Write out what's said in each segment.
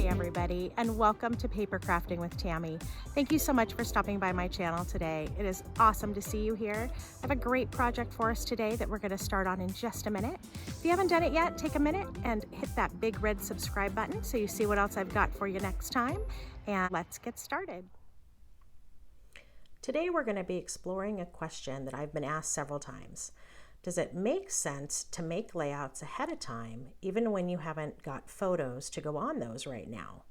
Everybody, and welcome to Paper Crafting with Tammy. Thank you so much for stopping by my channel today. It is awesome to see you here. I have a great project for us today that we're going to start on in just a minute. If you haven't done it yet, take a minute and hit that big red subscribe button so you see what else I've got for you next time, and let's get started. Today we're going to be exploring a question that I've been asked several times. Does it make sense to make layouts ahead of time, even when you haven't got photos to go on those right now?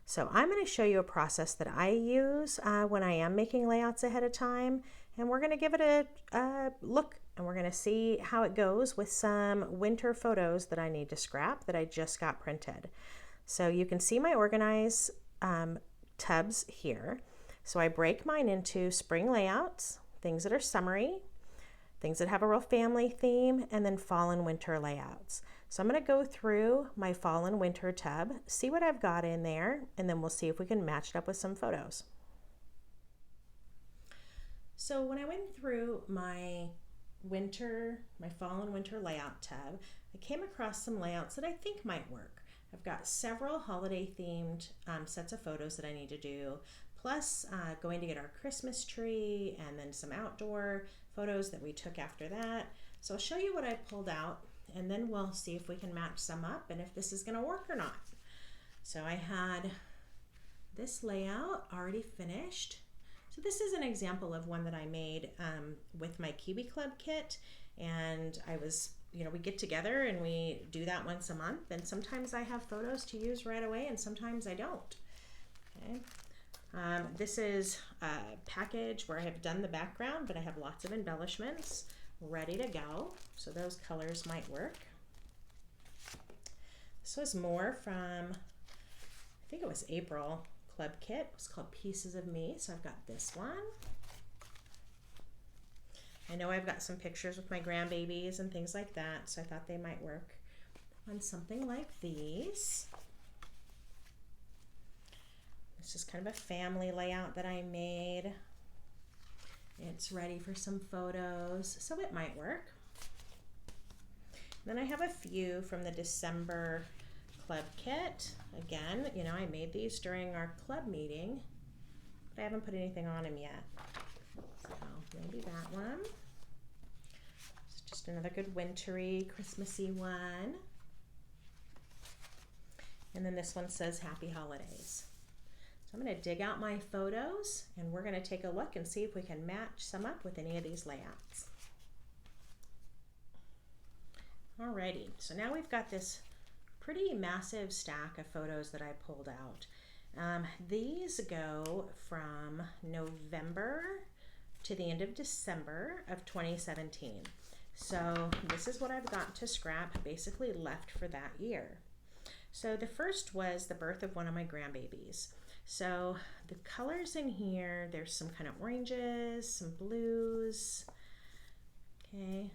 So I'm going to show you a process that I use when I am making layouts ahead of time, and we're going to give it a look, and we're going to see how it goes with some winter photos that I need to scrap that I just got printed. So you can see my organize tubs here. So I break mine into spring layouts, things that are summery, things that have a real family theme, and then fall and winter layouts. So I'm going to go through my fall and winter tub, see what I've got in there, and then we'll see if we can match it up with some photos. So when I went through my fall and winter layout tub, I came across some layouts that I think might work. I've got several holiday themed sets of photos that I need to do, plus going to get our Christmas tree, and then some outdoor photos that we took after that. So I'll show you what I pulled out, and then we'll see if we can match some up and if this is going to work or not. So I had this layout already finished. So this is an example of one that I made with my Kiwi Club kit, and we get together and we do that once a month, and sometimes I have photos to use right away and sometimes I don't. Okay. This is a package where I have done the background, but I have lots of embellishments ready to go, so those colors might work. This was more from, I think it was April Club Kit. It was called Pieces of Me, so I've got this one. I know I've got some pictures with my grandbabies and things like that, so I thought they might work on something like these. It's just kind of a family layout that I made. It's ready for some photos, so it might work. Then I have a few from the December Club Kit. Again, I made these during our club meeting, but I haven't put anything on them yet. So maybe that one. It's just another good wintry, Christmassy one. And then this one says Happy Holidays. I'm going to dig out my photos and we're going to take a look and see if we can match some up with any of these layouts. Alrighty, so now we've got this pretty massive stack of photos that I pulled out. These go from November to the end of December of 2017. So this is what I've got to scrap, basically left for that year. So the first was the birth of one of my grandbabies. So the colors in here, there's some kind of oranges, some blues, okay,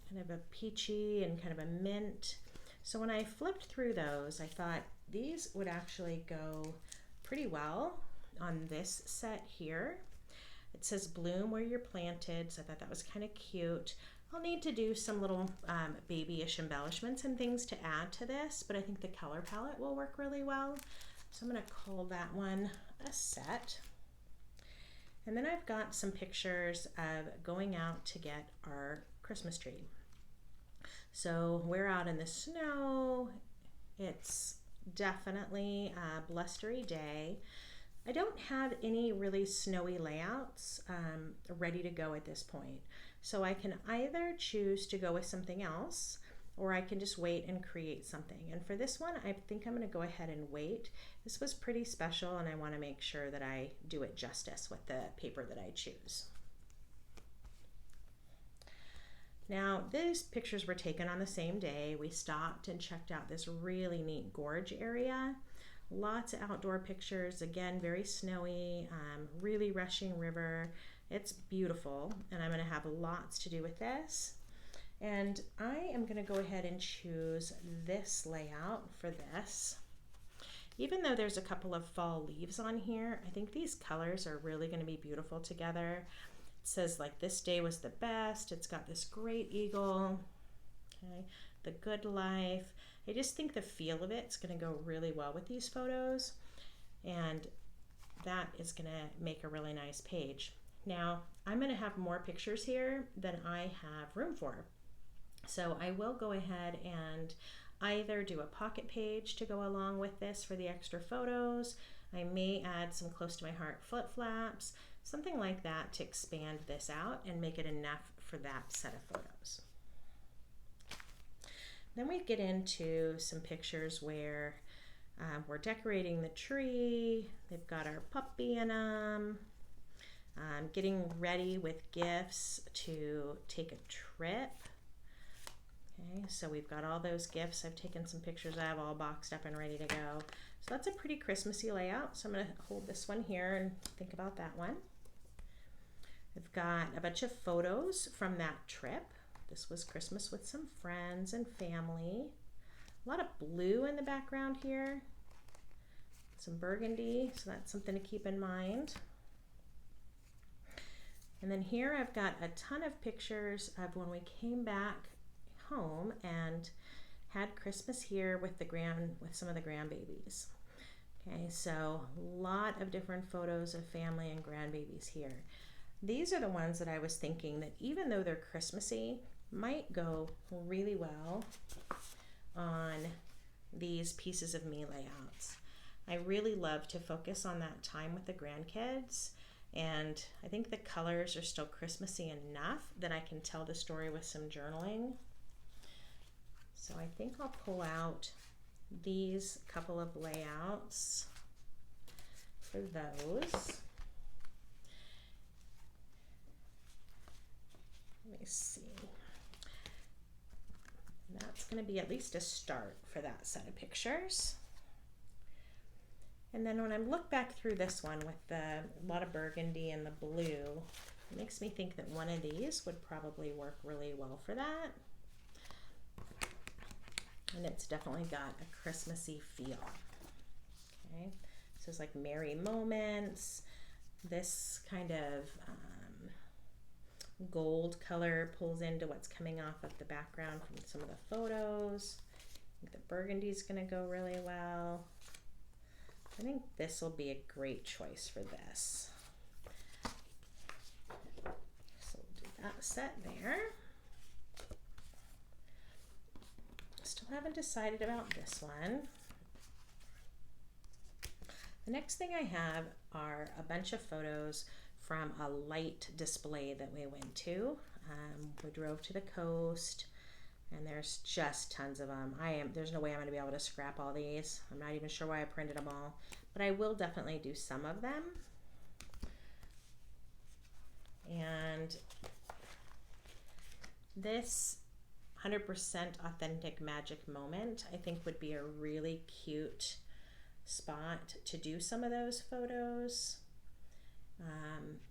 kind of a peachy and kind of a mint. So when I flipped through those, I thought these would actually go pretty well on this set here. It says bloom where you're planted, so I thought that was kind of cute. I'll need to do some little babyish embellishments and things to add to this, but I think the color palette will work really well. So I'm going to call that one a set. And then I've got some pictures of going out to get our Christmas tree. So we're out in the snow. It's definitely a blustery day. I don't have any really snowy layouts ready to go at this point. So I can either choose to go with something else, or I can just wait and create something. And for this one, I think I'm going to go ahead and wait. This was pretty special, and I want to make sure that I do it justice with the paper that I choose. Now, these pictures were taken on the same day. We stopped and checked out this really neat gorge area. Lots of outdoor pictures, again, very snowy, really rushing river. It's beautiful, and I'm going to have lots to do with this. And I am going to go ahead and choose this layout for this. Even though there's a couple of fall leaves on here, I think these colors are really going to be beautiful together. says like this day was the best. It's got this great eagle, okay, the good life. I just think the feel of it's going to go really well with these photos, and that is going to make a really nice page. Now I'm going to have more pictures here than I have room for, so I will go ahead and either do a pocket page to go along with this for the extra photos. I may add some close to my heart flip-flaps, something like that to expand this out and make it enough for that set of photos. Then we get into some pictures where we're decorating the tree. They've got our puppy in them. Getting ready with gifts to take a trip. Okay, so we've got all those gifts. I've taken some pictures. I have all boxed up and ready to go. So that's a pretty Christmassy layout. So I'm going to hold this one here and think about that one. I've got a bunch of photos from that trip. This was Christmas with some friends and family. A lot of blue in the background here. Some burgundy, so that's something to keep in mind. And then here I've got a ton of pictures of when we came back home and had Christmas here with some of the grandbabies. Okay, so a lot of different photos of family and grandbabies here. These are the ones that I was thinking that even though they're Christmassy, might go really well on these pieces of me layouts. I really love to focus on that time with the grandkids, and I think the colors are still Christmassy enough that I can tell the story with some journaling. So I think I'll pull out these couple of layouts for those. Let me see. That's going to be at least a start for that set of pictures. And then when I look back through this one with a lot of burgundy and the blue, it makes me think that one of these would probably work really well for that. And it's definitely got a Christmassy feel. Okay, so it's like merry moments. This kind of gold color pulls into what's coming off of the background from some of the photos. I think the burgundy is going to go really well. I think this will be a great choice for this. So we'll do that set there. Still haven't decided about this one. The next thing I have are a bunch of photos from a light display that we went to. We drove to the coast, and there's just tons of them. There's no way I'm going to be able to scrap all these. I'm not even sure why I printed them all, but I will definitely do some of them. And this 100% authentic magic moment, I think, would be a really cute spot to do some of those photos.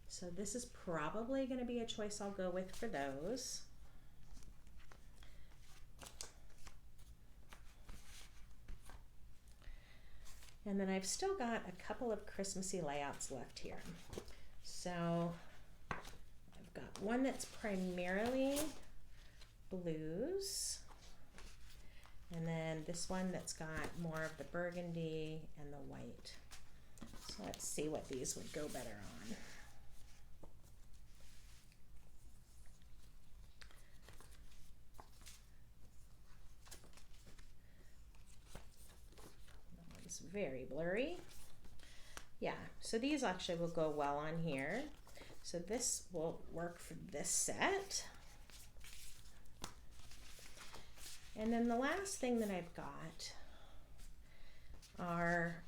So this is probably going to be a choice I'll go with for those. And then I've still got a couple of Christmassy layouts left here. So I've got one that's primarily blues, and then this one that's got more of the burgundy and the white. So let's see what these would go better on. That one's very blurry. Yeah, so these actually will go well on here. So this will work for this set. And then the last thing that I've got are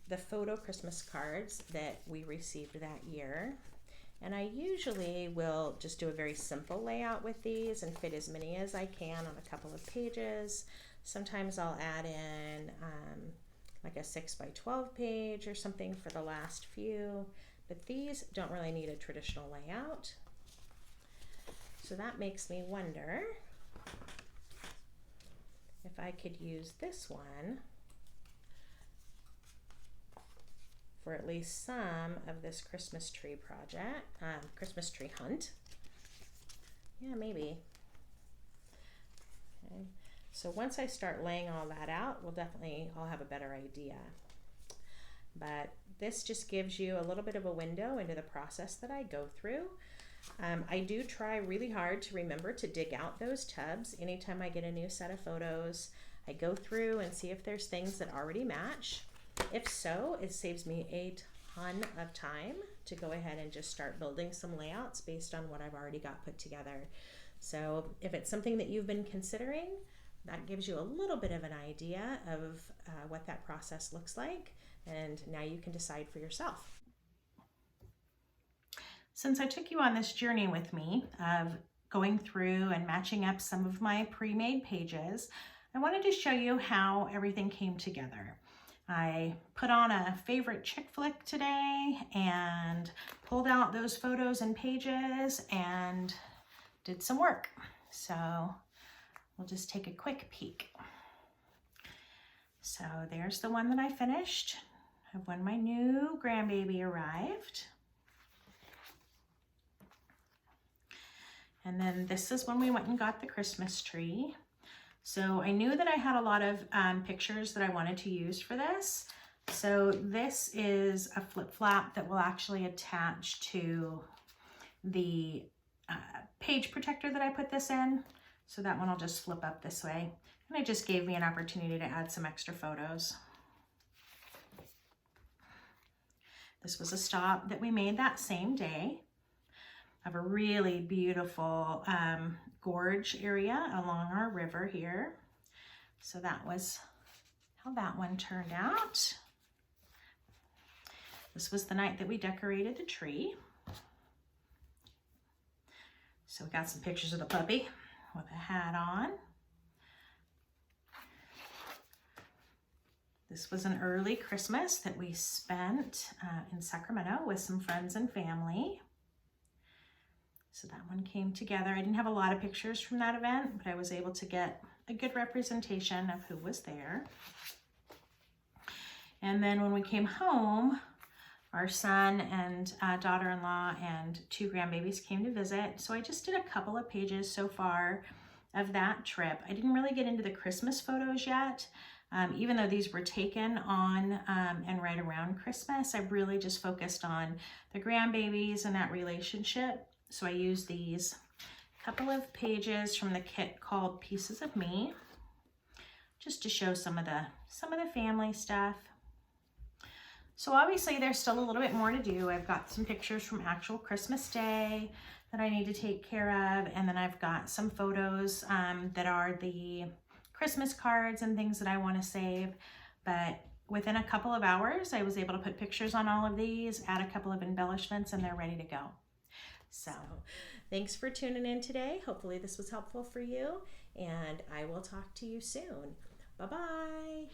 the photo Christmas cards that we received that year. And I usually will just do a very simple layout with these and fit as many as I can on a couple of pages. Sometimes I'll add in like a 6x12 page or something for the last few, but these don't really need a traditional layout. So that makes me wonder if I could use this one for at least some of this Christmas tree project, Christmas tree hunt. Yeah, maybe. Okay. So once I start laying all that out, I'll have a better idea. But this just gives you a little bit of a window into the process that I go through. I do try really hard to remember to dig out those tubs anytime I get a new set of photos. I go through and see if there's things that already match. If so, it saves me a ton of time to go ahead and just start building some layouts based on what I've already got put together. So if it's something that you've been considering, that gives you a little bit of an idea of what that process looks like, and now you can decide for yourself. Since I took you on this journey with me of going through and matching up some of my pre-made pages, I wanted to show you how everything came together. I put on a favorite chick flick today and pulled out those photos and pages and did some work. So we'll just take a quick peek. So there's the one that I finished of when my new grandbaby arrived. And then this is when we went and got the Christmas tree. So I knew that I had a lot of pictures that I wanted to use for this. So this is a flip flap that will actually attach to the page protector that I put this in. So that one will just flip up this way. And it just gave me an opportunity to add some extra photos. This was a stop that we made that same day of a really beautiful gorge area along our river here. So that was how that one turned out. This was the night that we decorated the tree. So we got some pictures of the puppy with a hat on. This was an early Christmas that we spent in Sacramento with some friends and family. So that one came together. I didn't have a lot of pictures from that event, but I was able to get a good representation of who was there. And then when we came home, our son and daughter-in-law and two grandbabies came to visit. So I just did a couple of pages so far of that trip. I didn't really get into the Christmas photos yet. Even though these were taken on and right around Christmas, I really just focused on the grandbabies and that relationship. So I used these couple of pages from the kit called Pieces of Me, just to show some of the family stuff. So obviously there's still a little bit more to do. I've got some pictures from actual Christmas Day that I need to take care of, and then I've got some photos that are the Christmas cards and things that I want to save. But within a couple of hours, I was able to put pictures on all of these, add a couple of embellishments, and they're ready to go. So thanks for tuning in today. Hopefully this was helpful for you, and I will talk to you soon. Bye-bye.